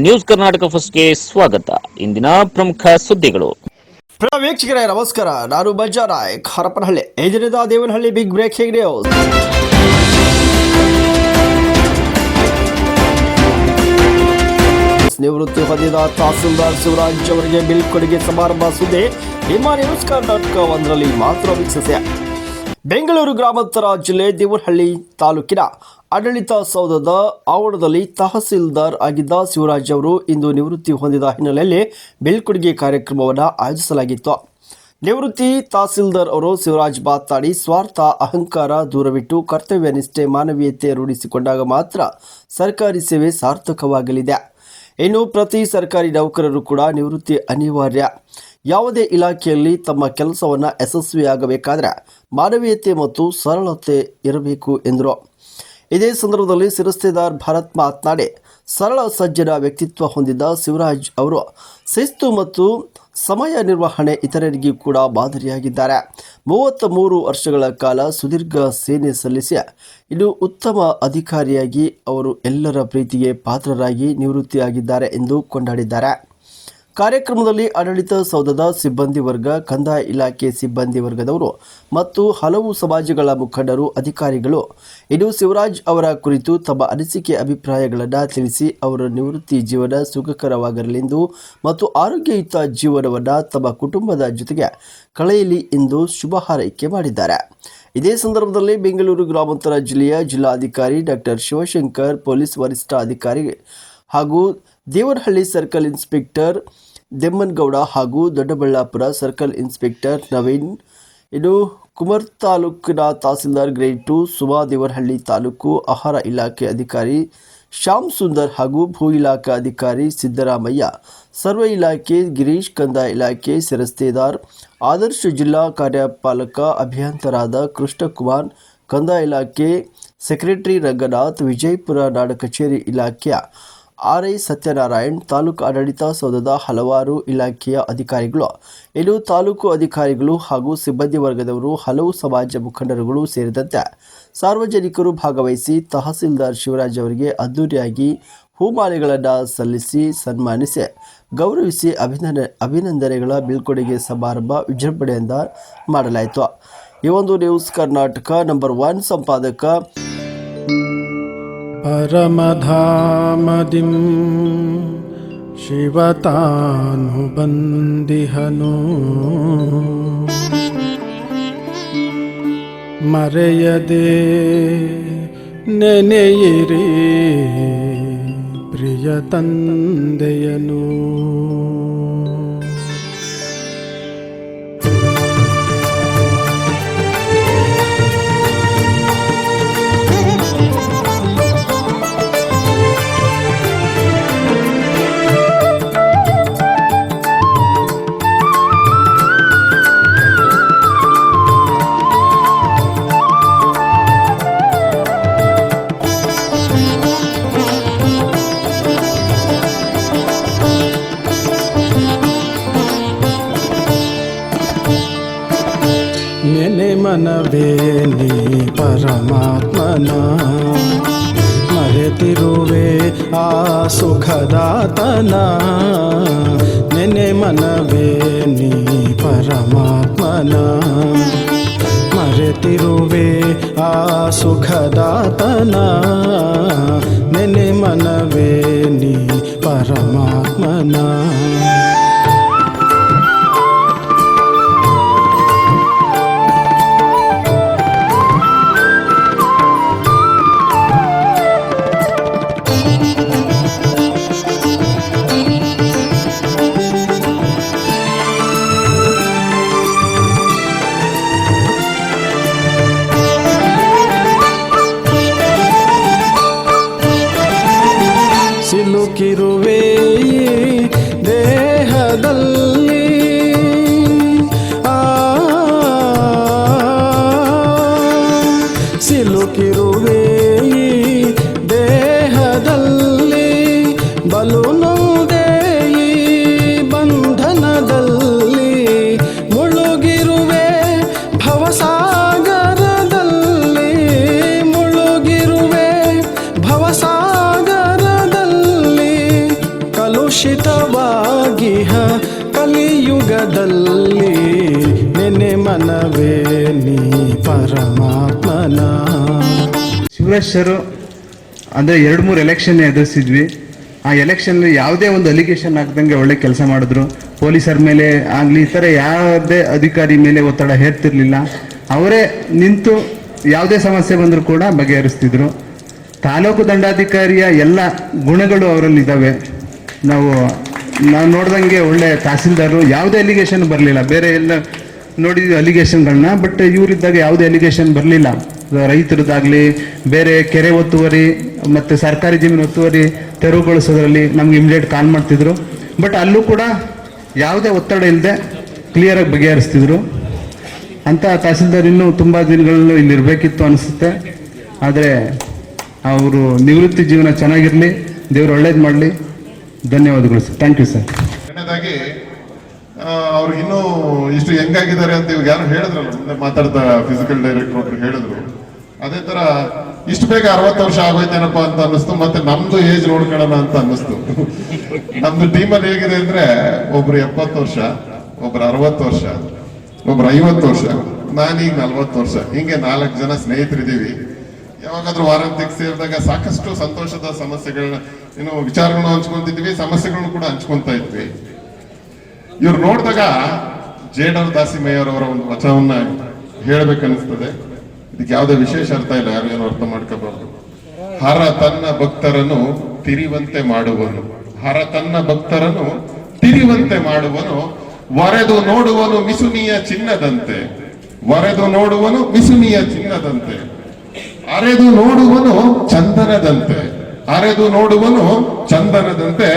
News Karnataka ಫಸ್ಟ್ಗೆ ಸ್ವಾಗತ. ಇಂದಿನ ಪ್ರಮುಖ ಸುದ್ದಿಗಳು. ವೀಕ್ಷಕರೇ ನಮಸ್ಕಾರ, ನಾನು ಬಜ್ಜಾರಾಯ್ ಹರಪನಹಳ್ಳಿ. ಈ ದಿನದ ದೇವನಹಳ್ಳಿ ಬಿಗ್ ಬ್ರೇಕಿಂಗ್ ನ್ಯೂಸ್. ನಿವೃತ್ತಿ ಹೊಂದಿದ ತಹಸೀಲ್ದಾರ್ ಶಿವರಾಜ್ ಅವರಿಗೆ ಬೀಳ್ಕೊಡುಗೆ ಸಮಾರಂಭ ಸುದ್ದಿ ನಿಮ್ಮ ನ್ಯೂಸ್ ಕರ್ನಾಟಕ ಒಂದರಲ್ಲಿ ಮಾತ್ರ ವೀಕ್ಷಿಸಿ. ಬೆಂಗಳೂರು ಗ್ರಾಮಾಂತರ ಜಿಲ್ಲೆ ದೇವನಹಳ್ಳಿ ತಾಲೂಕಿನ ಆಡಳಿತ ಸೌಧದ ಆವರಣದಲ್ಲಿ ತಹಸೀಲ್ದಾರ್ ಆಗಿದ್ದ ಶಿವರಾಜ್ ಅವರು ಇಂದು ನಿವೃತ್ತಿ ಹೊಂದಿದ ಹಿನ್ನೆಲೆಯಲ್ಲಿ ಬೀಳ್ಕೊಡುಗೆ ಕಾರ್ಯಕ್ರಮವನ್ನು ಆಯೋಜಿಸಲಾಗಿತ್ತು. ನಿವೃತ್ತಿ ತಹಸೀಲ್ದಾರ್ ಅವರು ಶಿವರಾಜ್ ಮಾತನಾಡಿ, ಸ್ವಾರ್ಥ ಅಹಂಕಾರ ದೂರವಿಟ್ಟು ಕರ್ತವ್ಯ ನಿಷ್ಠೆ ಮಾನವೀಯತೆ ರೂಢಿಸಿಕೊಂಡಾಗ ಮಾತ್ರ ಸರ್ಕಾರಿ ಸೇವೆ ಸಾರ್ಥಕವಾಗಲಿದೆ. ಇನ್ನು ಪ್ರತಿ ಸರ್ಕಾರಿ ನೌಕರರು ಕೂಡ ನಿವೃತ್ತಿ ಅನಿವಾರ್ಯ. ಯಾವುದೇ ಇಲಾಖೆಯಲ್ಲಿ ತಮ್ಮ ಕೆಲಸವನ್ನು ಯಶಸ್ವಿಯಾಗಬೇಕಾದರೆ ಮಾನವೀಯತೆ ಮತ್ತು ಸರಳತೆ ಇರಬೇಕು ಎಂದರು. ಇದೇ ಸಂದರ್ಭದಲ್ಲಿ ಶಿರಸ್ತೇದಾರ್ ಭರತ್ ಮಾತನಾಡಿ, ಸರಳ ಸಜ್ಜನ ವ್ಯಕ್ತಿತ್ವ ಹೊಂದಿದ್ದ ಶಿವರಾಜ್ ಅವರು ಶಿಸ್ತು ಮತ್ತು ಸಮಯ ನಿರ್ವಹಣೆ ಇತರರಿಗೂ ಕೂಡ ಮಾದರಿಯಾಗಿದ್ದಾರೆ. 33 ವರ್ಷಗಳ ಕಾಲ ಸುದೀರ್ಘ ಸೇವೆ ಸಲ್ಲಿಸಿ ಇನ್ನು ಉತ್ತಮ ಅಧಿಕಾರಿಯಾಗಿ ಅವರು ಎಲ್ಲರ ಪ್ರೀತಿಗೆ ಪಾತ್ರರಾಗಿ ನಿವೃತ್ತಿಯಾಗಿದ್ದಾರೆ ಎಂದು ಕೊಂಡಾಡಿದ್ದಾರೆ. ಕಾರ್ಯಕ್ರಮದಲ್ಲಿ ಆಡಳಿತ ಸೌಧದ ಸಿಬ್ಬಂದಿ ವರ್ಗ, ಕಂದಾಯ ಇಲಾಖೆ ಸಿಬ್ಬಂದಿ ವರ್ಗದವರು ಮತ್ತು ಹಲವು ಸಮಾಜಗಳ ಮುಖಂಡರು, ಅಧಿಕಾರಿಗಳು ಇನ್ನು ಶಿವರಾಜ್ ಅವರ ಕುರಿತು ತಮ್ಮ ಅನಿಸಿಕೆ ಅಭಿಪ್ರಾಯಗಳನ್ನು ತಿಳಿಸಿ ಅವರ ನಿವೃತ್ತಿ ಜೀವನ ಸುಖಕರವಾಗಿರಲೆಂದು ಮತ್ತು ಆರೋಗ್ಯಯುತ ಜೀವನವನ್ನು ತಮ್ಮ ಕುಟುಂಬದ ಜೊತೆಗೆ ಕಳೆಯಲಿ ಎಂದು ಶುಭ ಹಾರೈಕೆ ಮಾಡಿದ್ದಾರೆ. ಇದೇ ಸಂದರ್ಭದಲ್ಲಿ ಬೆಂಗಳೂರು ಗ್ರಾಮಾಂತರ ಜಿಲ್ಲೆಯ ಜಿಲ್ಲಾಧಿಕಾರಿ ಡಾಕ್ಟರ್ ಶಿವಶಂಕರ್, ಪೊಲೀಸ್ ವರಿಷ್ಠಾಧಿಕಾರಿ ಹಾಗೂ ದೇವನಹಳ್ಳಿ ಸರ್ಕಲ್ ಇನ್ಸ್ಪೆಕ್ಟರ್ ದೆಮ್ಮನಗೌಡ ಹಾಗೂ ದೊಡ್ಡಬಳ್ಳಾಪುರ ಸರ್ಕಲ್ ಇನ್ಸ್ಪೆಕ್ಟರ್ ನವೀನ್, ಇನ್ನು ಕುಮರ್ ತಾಲೂಕಿನ ತಹಸೀಲ್ದಾರ್ ಗ್ರೇಡ್ 2 ಸುಮಾ, ದೇವನಹಳ್ಳಿ ತಾಲೂಕು ಆಹಾರ ಇಲಾಖೆ ಅಧಿಕಾರಿ ಶ್ಯಾಮ್ ಸುಂದರ್ ಹಾಗೂ ಭೂ ಇಲಾಖೆ ಅಧಿಕಾರಿ ಸಿದ್ದರಾಮಯ್ಯ, ಸರ್ವೆ ಇಲಾಖೆ ಗಿರೀಶ್, ಕಂದಾಯ ಇಲಾಖೆ ಶಿರಸ್ತೇದಾರ್ ಆದರ್ಶ, ಜಿಲ್ಲಾ ಕಾರ್ಯಪಾಲಕ ಅಭಿಯಂತರಾದ ಕೃಷ್ಣಕುಮಾರ್, ಕಂದಾಯ ಇಲಾಖೆ ಸೆಕ್ರೆಟರಿ ರಂಗನಾಥ್, ವಿಜಯಪುರ ನಾಡ ಕಚೇರಿ ಇಲಾಖೆಯ ಆರ್ಐ ಸತ್ಯನಾರಾಯಣ್, ತಾಲೂಕು ಆಡಳಿತ ಸೌಧದ ಹಲವಾರು ಇಲಾಖೆಯ ಅಧಿಕಾರಿಗಳು, ಇನ್ನು ತಾಲೂಕು ಅಧಿಕಾರಿಗಳು ಹಾಗೂ ಸಿಬ್ಬಂದಿ ವರ್ಗದವರು, ಹಲವು ಸಮಾಜ ಮುಖಂಡರುಗಳು ಸೇರಿದಂತೆ ಸಾರ್ವಜನಿಕರು ಭಾಗವಹಿಸಿ ತಹಸೀಲ್ದಾರ್ ಶಿವರಾಜ್ ಅವರಿಗೆ ಅದ್ದೂರಿಯಾಗಿ ಹೂಮಾಲೆಗಳನ್ನು ಸಲ್ಲಿಸಿ ಸನ್ಮಾನಿಸಿ ಗೌರವಿಸಿ ಅಭಿನಂದನೆಗಳ ಬೀಳ್ಕೊಡುಗೆ ಸಮಾರಂಭ ವಿಜೃಂಭಣೆಯಿಂದ ಮಾಡಲಾಯಿತು. ಈ ಒಂದು ನ್ಯೂಸ್ ಕರ್ನಾಟಕ ನಂಬರ್ 1 ಸಂಪಾದಕ ಪರಮಧಾಮದಿಂ ಶಿವತಾನುಬಂದಿಹನು ಮರೆಯದೆ ನೆನೆಯಿರಿ ಪ್ರಿಯ ತಂದೆಯನು. ನೆನೆ ಮನವೇ ನೀ ಪರಮಾತ್ಮನ, ಮರೆತಿರುವೆ ಆ ಸುಖದಾತನ. ನೆನೆ ಮನವೇ ನೀ ಪರಮಾತ್ಮನ, ಮರೆತಿರುವೆ ಆ ಸುಖದಾತನ. ನೆನೆ ಮನವೇ ನೀ ಪರಮಾತ್ಮನ. ಸಿಲುಕಿರುವೆ ದೇಹದಲ್ಲಿ, ಸಿಲುಕಿರುವೆ ದೇಹದಲ್ಲಿ, ಬಲು ನೊಂದೇ ಬಂಧನದಲ್ಲಿ, ಮುಳುಗಿರುವೆ ಭವಸಾಗರದಲ್ಲಿ, ಮುಳುಗಿರುವೆ ಭವಸಾಗರದಲ್ಲಿ. ಪರಮಾತ್ಮನ. ಶಿವರಾಜ್ ಸರ್ ಅಂದರೆ 2-3 ಎಲೆಕ್ಷನ್ ಎದುರಿಸಿದ್ವಿ. ಆ ಎಲೆಕ್ಷನ್ ಯಾವುದೇ ಒಂದು ಅಲಿಗೇಷನ್ ಹಾಕ್ದಂಗೆ ಒಳ್ಳೆ ಕೆಲಸ ಮಾಡಿದ್ರು. ಪೊಲೀಸರ ಮೇಲೆ ಆಗಲಿ ಈ ಥರ ಯಾವುದೇ ಅಧಿಕಾರಿ ಮೇಲೆ ಒತ್ತಡ ಹೇರ್ತಿರ್ಲಿಲ್ಲ. ಅವರೇ ನಿಂತು ಯಾವುದೇ ಸಮಸ್ಯೆ ಬಂದರೂ ಕೂಡ ಬಗೆಹರಿಸ್ತಿದ್ರು. ತಾಲೂಕು ದಂಡಾಧಿಕಾರಿಯ ಎಲ್ಲ ಗುಣಗಳು ಅವರಲ್ಲಿದ್ದಾವೆ. ನಾವು ನೋಡ್ದಂಗೆ ಒಳ್ಳೆ ತಹಸೀಲ್ದಾರು, ಯಾವುದೇ ಅಲಿಗೇಷನ್ ಬರಲಿಲ್ಲ. ಬೇರೆ ಎಲ್ಲ ನೋಡಿದ್ವಿ ಅಲಿಗೇಷನ್ಗಳನ್ನ, ಬಟ್ ಇವರಿದ್ದಾಗ ಯಾವುದೇ ಅಲಿಗೇಷನ್ ಬರಲಿಲ್ಲ. ರೈತರದ್ದಾಗಲಿ, ಬೇರೆ ಕೆರೆ ಒತ್ತುವರಿ ಮತ್ತು ಸರ್ಕಾರಿ ಜಮೀನು ಒತ್ತುವರಿ ತೆರವುಗೊಳಿಸೋದ್ರಲ್ಲಿ ನಮ್ಗೆ ಇಮಿಡಿಯೇಟ್ ಕಾಲ್ ಮಾಡ್ತಿದ್ರು. ಬಟ್ ಅಲ್ಲೂ ಕೂಡ ಯಾವುದೇ ಒತ್ತಡ ಇಲ್ಲದೆ ಕ್ಲಿಯರಾಗಿ ಬಗೆಹರಿಸ್ತಿದ್ರು. ಅಂಥ ತಹಸೀಲ್ದಾರ್ ಇನ್ನೂ ತುಂಬ ದಿನಗಳಲ್ಲೂ ಇಲ್ಲಿರಬೇಕಿತ್ತು ಅನಿಸುತ್ತೆ. ಆದರೆ ಅವರು ನಿವೃತ್ತಿ ಜೀವನ ಚೆನ್ನಾಗಿರಲಿ, ದೇವರು ಒಳ್ಳೇದು ಮಾಡಲಿ. ಧನ್ಯವಾದಗಳು ಸರ್. Thank you sir. ಎರಡನೇದಾಗಿ ಅವ್ರಿಗೆ ಇನ್ನೂ ಇಷ್ಟು ಹೆಂಗಾಗಿದ್ದಾರೆ ಅಂತ ಇವಾಗ ಯಾರು ಹೇಳಿದ್ರಲ್ಲ, ಮುಂದೆ ಮಾತಾಡ್ತಾ ಫಿಸಿಕಲ್ ಡೈರೆಕ್ಟರ್ ಒಬ್ರು ಹೇಳಿದ್ರು. ಅದೇ ತರ ಇಷ್ಟು ಬೇಗ 60 ವರ್ಷ ಆಗೋಯ್ತೇನಪ್ಪ ಅಂತ ಅನ್ನಿಸ್ತು. ಮತ್ತೆ ನಮ್ದು ಏಜ್ ನೋಡ್ಕೊಳ್ಳೋಣ ಅಂತ ಅನ್ನಿಸ್ತು. ನಮ್ದು ಟೀಮಲ್ಲಿ ಹೇಗಿದೆ ಅಂದ್ರೆ ಒಬ್ರು 70 ವರ್ಷ, ಒಬ್ರು 60 ವರ್ಷ, ಒಬ್ರು 50 ವರ್ಷ, ನಾನೀಗ 40 ವರ್ಷ. ಹಿಂಗೆ 4 ಜನ ಸ್ನೇಹಿತರಿದ್ದೀವಿ. ಯಾವಾಗಾದ್ರೂ ವಾರಾಂತ್ಯಕ್ಕೆ ಸೇರಿದಾಗ ಸಾಕಷ್ಟು ಸಂತೋಷದ ಸಮಸ್ಯೆಗಳನ್ನ ವಿಚಾರಗಳನ್ನ ಹಂಚ್ಕೊಂತಿದ್ವಿ, ಸಮಸ್ಯೆಗಳನ್ನು ಕೂಡ ಹಂಚ್ಕೊಂತ ಇದ್ವಿ. ಇವ್ರು ನೋಡಿದಾಗ ಜೇಡರ್ ದಾಸಿಮಯ್ಯರ್ ಅವರ ಒಂದು ವಚನವನ್ನ ಹೇಳ್ಬೇಕನ್ನಿಸ್ತದೆ. ಇದಕ್ಕೆ ಯಾವುದೇ ವಿಶೇಷ ಅರ್ಥ ಇಲ್ಲ, ಯಾರು ಏನು ಅರ್ಥ ಮಾಡ್ಕೋಬಾರ್ದು. ಹರ ತನ್ನ ಭಕ್ತರನ್ನು ತಿರಿವಂತೆ ಮಾಡುವನು, ಹರ ತನ್ನ ಭಕ್ತರನ್ನು ತಿರಿವಂತೆ ಮಾಡುವನು, ವರೆದು ನೋಡುವನು ಮಿಸುನಿಯ ಚಿನ್ನದಂತೆ, ವರೆದು ನೋಡುವನು ಮಿಸುನಿಯ ಚಿನ್ನದಂತೆ, ಅರೆದು ನೋಡುವನು ಚಂದನದಂತೆ, ಅರೆದು ನೋಡುವನು ಚಂದನದಂತೆ,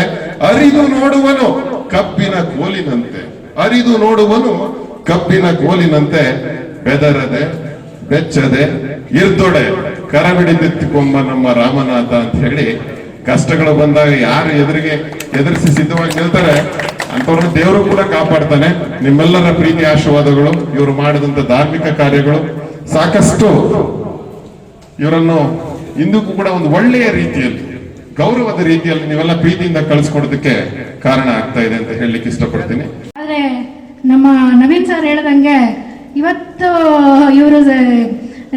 ಅರಿದು ನೋಡುವನು ಕಬ್ಬಿನ ಕೋಲಿನಂತೆ, ಅರಿದು ನೋಡುವನು ಕಬ್ಬಿನ ಕೋಲಿನಂತೆ, ಬೆದರದೆ ಬೆಚ್ಚದೆ ಇರ್ದೊಡೆ ಕರವಿಡಿದೆತ್ತಿಕೊಂಬ ನಮ್ಮ ರಾಮನಾಥ ಅಂತ ಹೇಳಿ, ಕಷ್ಟಗಳು ಬಂದಾಗ ಯಾರು ಎದುರಿಸಿ ಸಿದ್ಧವಾಗಿ ನಿಲ್ತಾರೆ ಅಂತವ್ರನ್ನ ದೇವರು ಕೂಡ ಕಾಪಾಡ್ತಾನೆ. ನಿಮ್ಮೆಲ್ಲರ ಪ್ರೀತಿ ಆಶೀರ್ವಾದಗಳು, ಇವರು ಮಾಡಿದಂತ ಧಾರ್ಮಿಕ ಕಾರ್ಯಗಳು ಸಾಕಷ್ಟು ಇವರನ್ನು ಇಂದಕ್ಕೂ ಕೂಡ ಒಂದು ಒಳ್ಳೆಯ ರೀತಿಯಲ್ಲಿ, ಗೌರವದ ರೀತಿಯಲ್ಲಿ ನೀವೆಲ್ಲ ಪ್ರೀತಿಯಿಂದ ಕಳಿಸ್ಕೊಡೋದಕ್ಕೆ ಕಾರಣ ಆಗ್ತಾ ಇದೆ ಅಂತ ಹೇಳಲಿಕ್ಕೆ ಇಷ್ಟಪಡ್ತೀನಿ. ಆದ್ರೆ ನಮ್ಮ ನವೀನ್ ಸರ್ ಹೇಳ್ದಂಗೆ ಇವತ್ತು ಇವರು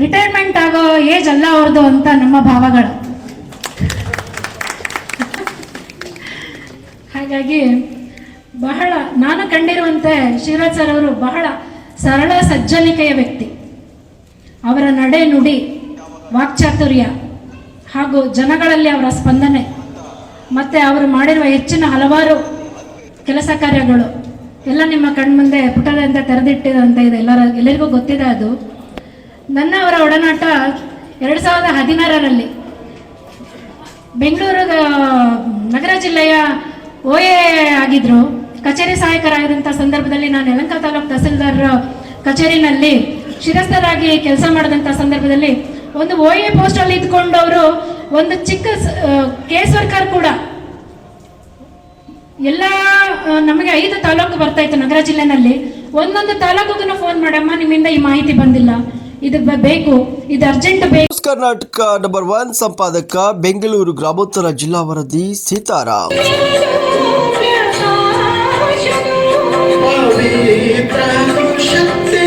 ರಿಟೈರ್ಮೆಂಟ್ ಆಗೋ ಏಜ್ ಅಲ್ಲ ಅವ್ರದ್ದು ಅಂತ ನಮ್ಮ ಭಾವಗಳು. ಹಾಗಾಗಿ ಬಹಳ ನಾನು ಕಂಡಿರುವಂತೆ ಶಿವರಾಜ್ ಸರ್ ಅವರು ಬಹಳ ಸರಳ ಸಜ್ಜನಿಕೆಯ ವ್ಯಕ್ತಿ. ಅವರ ನಡೆ ನುಡಿ, ವಾಕ್ಚಾತುರ್ಯ ಹಾಗೂ ಜನಗಳಲ್ಲಿ ಅವರ ಸ್ಪಂದನೆ ಮತ್ತು ಅವರು ಮಾಡಿರುವ ಹೆಚ್ಚಿನ ಹಲವಾರು ಕೆಲಸ ಕಾರ್ಯಗಳು ಎಲ್ಲ ನಿಮ್ಮ ಕಣ್ಮುಂದೆ ಪುಟದಂತ ತೆರೆದಿಟ್ಟಿದಂತ ಇದೆ, ಎಲ್ಲರಿಗೂ ಗೊತ್ತಿದೆ ಅದು. ನನ್ನ ಅವರ ಒಡನಾಟ 2016ರಲ್ಲಿ ಬೆಂಗಳೂರು ನಗರ ಜಿಲ್ಲೆಯ OA ಆಗಿದ್ರು. ಕಚೇರಿ ಸಹಾಯಕರಾಗಿರುವಂಥ ಸಂದರ್ಭದಲ್ಲಿ ನಾನು ಯಲಹಂಕ ತಾಲೂಕು ತಹಸೀಲ್ದಾರ್ ಕಚೇರಿನಲ್ಲಿ ಶಿರಸ್ತರಾಗಿ ಕೆಲಸ ಮಾಡಿದಂಥ ಸಂದರ್ಭದಲ್ಲಿ ಒಂದು OA ಪೋಸ್ಟಲ್ಲಿ ಇದ್ಕೊಂಡು ಅವರು ಒಂದು ಚಿಕ್ಕ ಕೇಸ್ ವರ್ಕರ್ ಕೂಡ ಎಲ್ಲ ನಮಗೆ 5 ತಾಲೂಕು ಬರ್ತಾ ಇತ್ತು ನಗರ ಜಿಲ್ಲೆನಲ್ಲಿ. ಒಂದೊಂದು ತಾಲೂಕಿಗೂ ಫೋನ್ ಮಾಡಮ್ಮ, ನಿಮ್ಮಿಂದ ಈ ಮಾಹಿತಿ ಬಂದಿಲ್ಲ, ಇದು ಬೇಕು, ಇದು ಅರ್ಜೆಂಟ್ ಬೇಕು. ನ್ಯೂಸ್ ಕರ್ನಾಟಕ ನಂಬರ್ 1 ಸಂಪಾದಕ ಬೆಂಗಳೂರು ಗ್ರಾಮೋತ್ತರ ಜಿಲ್ಲಾ ವರದಿ ಸೀತಾರಾಮ್. ಪವಿತ್ರ ಶಕ್ತಿ